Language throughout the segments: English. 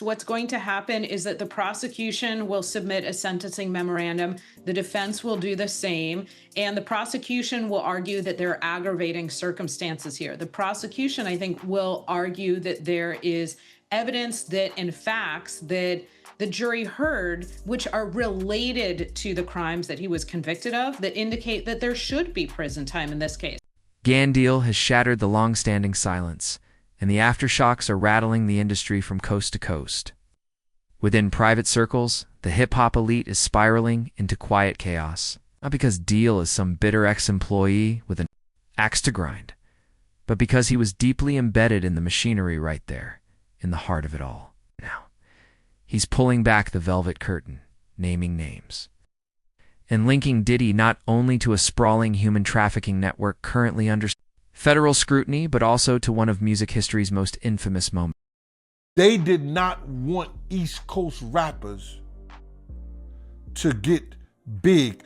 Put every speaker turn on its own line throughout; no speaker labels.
So what's going to happen is that the prosecution will submit a sentencing memorandum, the defense will do the same, and the prosecution will argue that there are aggravating circumstances here. The prosecution, I think, will argue that there is evidence that and facts that the jury heard, which are related to the crimes that he was convicted of, that indicate that there should be prison time in this case.
Gan deal has shattered the long-standing silence, and the aftershocks are rattling the industry from coast to coast. Within private circles, the hip-hop elite is spiraling into quiet chaos, not because Deal is some bitter ex-employee with an axe to grind, but because he was deeply embedded in the machinery right there, in the heart of it all. Now, he's pulling back the velvet curtain, naming names, and linking Diddy not only to a sprawling human trafficking network currently under federal scrutiny, but also to one of music history's most infamous moments.
They did not want East Coast rappers to get big.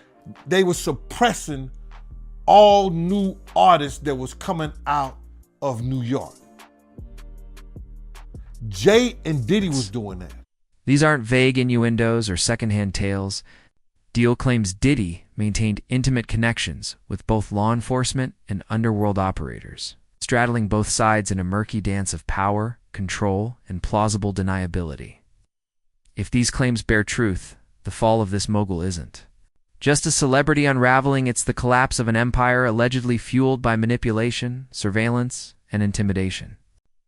They were suppressing all new artists that was coming out of New York. Jay and Diddy was doing that.
These aren't vague innuendos or secondhand tales. Deal claims Diddy maintained intimate connections with both law enforcement and underworld operators, straddling both sides in a murky dance of power, control, and plausible deniability. If these claims bear truth, the fall of this mogul isn't just a celebrity unraveling, it's the collapse of an empire allegedly fueled by manipulation, surveillance, and intimidation.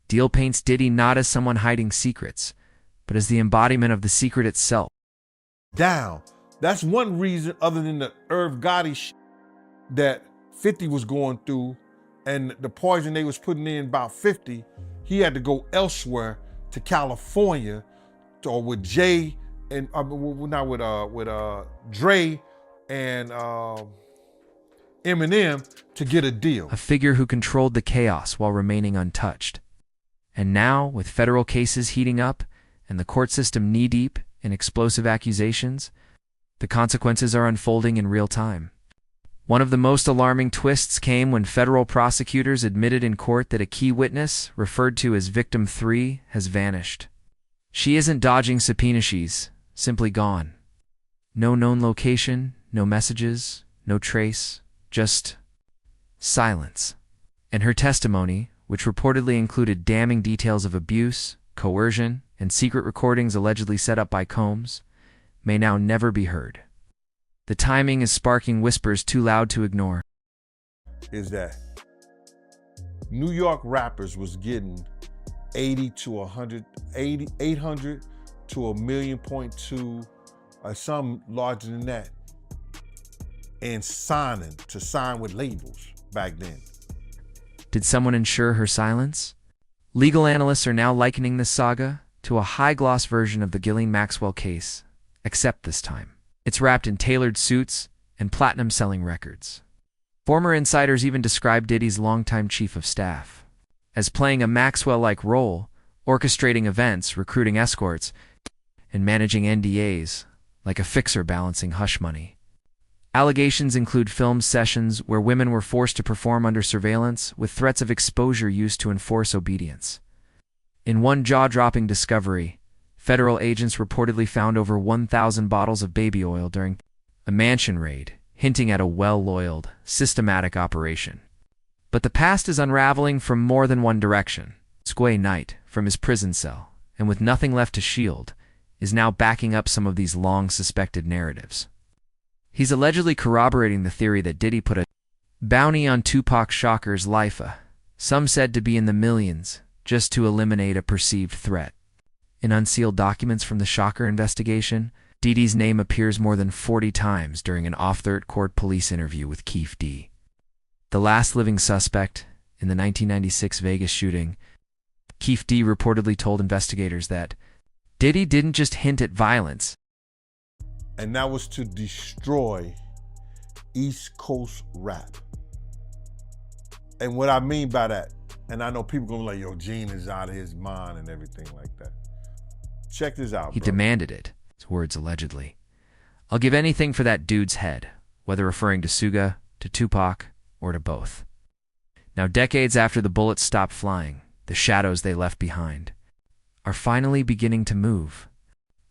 Deal paints Diddy not as someone hiding secrets, but as the embodiment of the secret itself.
Down. That's one reason, other than the Irv Gotti that 50 was going through and the poison they was putting in about 50, he had to go elsewhere to California or with Jay and not with Dre and Eminem to get a deal.
A figure who controlled the chaos while remaining untouched. And now, with federal cases heating up and the court system knee-deep in explosive accusations, the consequences are unfolding in real time. One of the most alarming twists came when federal prosecutors admitted in court that a key witness, referred to as Victim 3, has vanished. She isn't dodging subpoena, she's simply gone. No known location, no messages, no trace, just silence. And her testimony, which reportedly included damning details of abuse, coercion, and secret recordings allegedly set up by Combs, may now never be heard. The timing is sparking whispers too loud to ignore.
Is that New York rappers was getting 80 to 100, 800 to 1.2 million, or some larger than that, and sign with labels back then.
Did someone ensure her silence? Legal analysts are now likening this saga to a high-gloss version of the Ghislaine Maxwell case, except this time it's wrapped in tailored suits and platinum-selling records. Former insiders even described Diddy's longtime chief of staff as playing a Maxwell-like role, orchestrating events, recruiting escorts, and managing NDAs like a fixer balancing hush money. Allegations include film sessions where women were forced to perform under surveillance with threats of exposure used to enforce obedience. In one jaw-dropping discovery, federal agents reportedly found over 1,000 bottles of baby oil during a mansion raid, hinting at a well-oiled, systematic operation. But the past is unraveling from more than one direction. Squay Knight, from his prison cell, and with nothing left to shield, is now backing up some of these long-suspected narratives. He's allegedly corroborating the theory that Diddy put a bounty on Tupac Shakur's life, some said to be in the millions, just to eliminate a perceived threat. In unsealed documents from the Shakur investigation, Diddy's name appears more than 40 times during an off-third court police interview with Keefe D. The last living suspect in the 1996 Vegas shooting, Keefe D reportedly told investigators that Diddy didn't just hint at violence.
And that was to destroy East Coast rap. And what I mean by that, and I know people gonna be like, yo, Gene is out of his mind and everything like that. Check this out,
He
bro.
demanded it, his words allegedly. I'll give anything for that dude's head, whether referring to Suga, to Tupac, or to both. Now, decades after the bullets stopped flying, the shadows they left behind are finally beginning to move.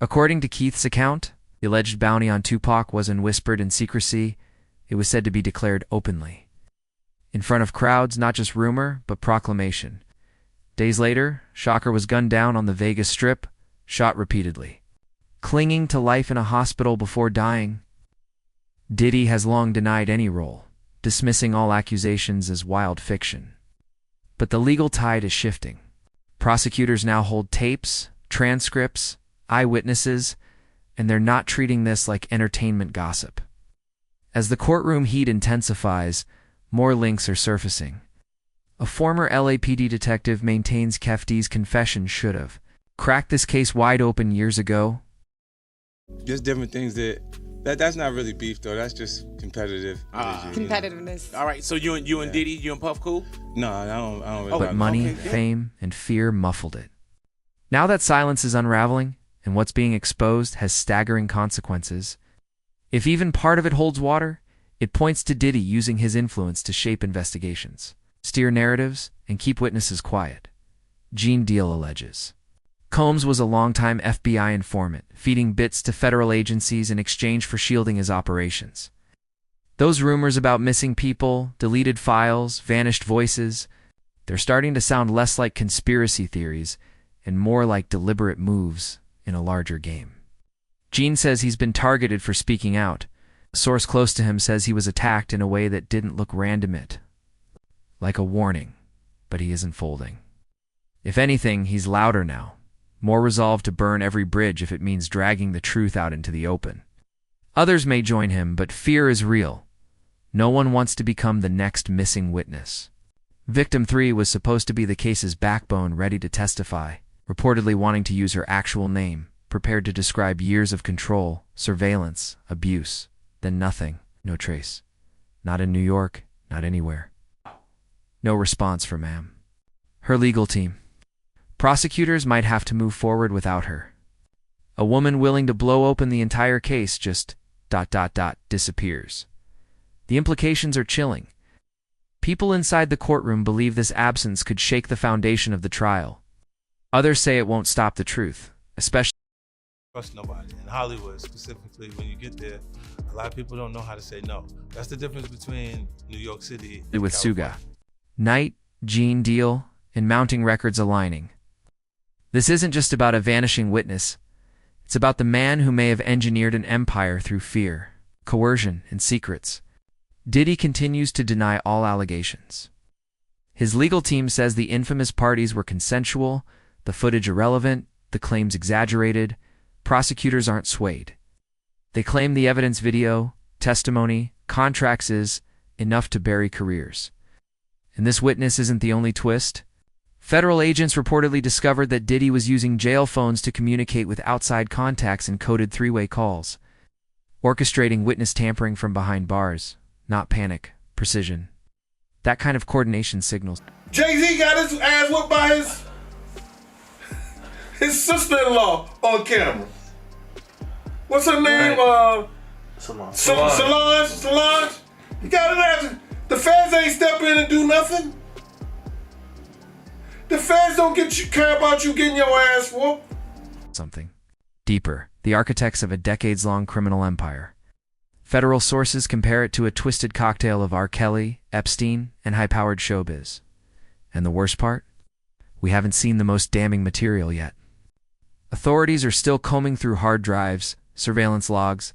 According to Keith's account, the alleged bounty on Tupac wasn't whispered in secrecy, it was said to be declared openly. In front of crowds, not just rumor, but proclamation. Days later, Shocker was gunned down on the Vegas Strip, shot repeatedly. Clinging to life in a hospital before dying, Diddy has long denied any role, dismissing all accusations as wild fiction. But the legal tide is shifting. Prosecutors now hold tapes, transcripts, eyewitnesses, and they're not treating this like entertainment gossip. As the courtroom heat intensifies, more links are surfacing. A former LAPD detective maintains Kefti's confession should have cracked this case wide open years ago.
Just different things that's not really beef though. That's just competitive. Energy,
competitiveness.
You know?
All right. So you and Diddy, you and Puff cool?
No, I don't really.
But money,
okay, yeah.
fame, and fear muffled it. Now that silence is unraveling, and what's being exposed has staggering consequences, if even part of it holds water, it points to Diddy using his influence to shape investigations, steer narratives, and keep witnesses quiet. Gene Deal alleges. Combs was a longtime FBI informant, feeding bits to federal agencies in exchange for shielding his operations. Those rumors about missing people, deleted files, vanished voices, they're starting to sound less like conspiracy theories and more like deliberate moves in a larger game. Gene says he's been targeted for speaking out. A source close to him says he was attacked in a way that didn't look randomite, like a warning, but he isn't folding. If anything, he's louder now, more resolved to burn every bridge if it means dragging the truth out into the open. Others may join him, but fear is real. No one wants to become the next missing witness. Victim 3 was supposed to be the case's backbone, ready to testify, reportedly wanting to use her actual name, prepared to describe years of control, surveillance, abuse. Then nothing, no trace. Not in New York, not anywhere. No response from Am. Her legal team. Prosecutors might have to move forward without her. A woman willing to blow open the entire case just ... disappears. The implications are chilling. People inside the courtroom believe this absence could shake the foundation of the trial. Others say it won't stop the truth, especially
trust nobody. In Hollywood, specifically, when you get there, a lot of people don't know how to say no. That's the difference between New York City and
with
California.
Suga. Knight, Gene Deal, and mounting records aligning. This isn't just about a vanishing witness. It's about the man who may have engineered an empire through fear, coercion, and secrets. Diddy continues to deny all allegations. His legal team says the infamous parties were consensual, the footage irrelevant, the claims exaggerated. Prosecutors aren't swayed. They claim the evidence, video, testimony, contracts is enough to bury careers. And this witness isn't the only twist. Federal agents reportedly discovered that Diddy was using jail phones to communicate with outside contacts in coded three-way calls, orchestrating witness tampering from behind bars. Not panic, precision. That kind of coordination signals.
Jay-Z got his ass whooped by his sister-in-law on camera. What's her name? Solange. He got his ass. The feds ain't step in and do nothing. The feds don't care about you getting your ass whooped.
Something deeper. The architects of a decades-long criminal empire. Federal sources compare it to a twisted cocktail of R. Kelly, Epstein, and high-powered showbiz. And the worst part? We haven't seen the most damning material yet. Authorities are still combing through hard drives, surveillance logs,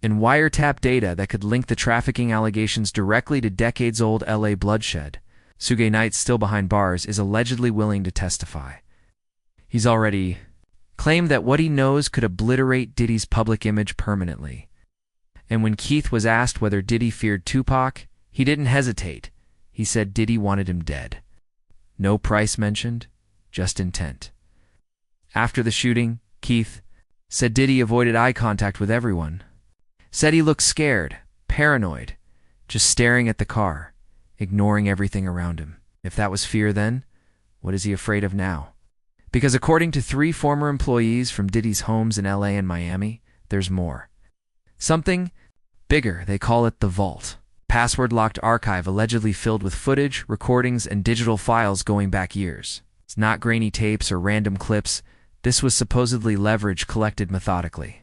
and wiretap data that could link the trafficking allegations directly to decades-old LA bloodshed. Suge Knight, still behind bars, is allegedly willing to testify. He's already claimed that what he knows could obliterate Diddy's public image permanently. And when Keith was asked whether Diddy feared Tupac, he didn't hesitate. He said Diddy wanted him dead. No price mentioned, just intent. After the shooting, Keith said Diddy avoided eye contact with everyone. Said he looked scared, paranoid, just staring at the car, ignoring everything around him. If that was fear then, what is he afraid of now? Because according to 3 former employees from Diddy's homes in LA and Miami, there's more. Something bigger. They call it the Vault. Password-locked archive allegedly filled with footage, recordings, and digital files going back years. It's not grainy tapes or random clips. This was supposedly leverage collected methodically.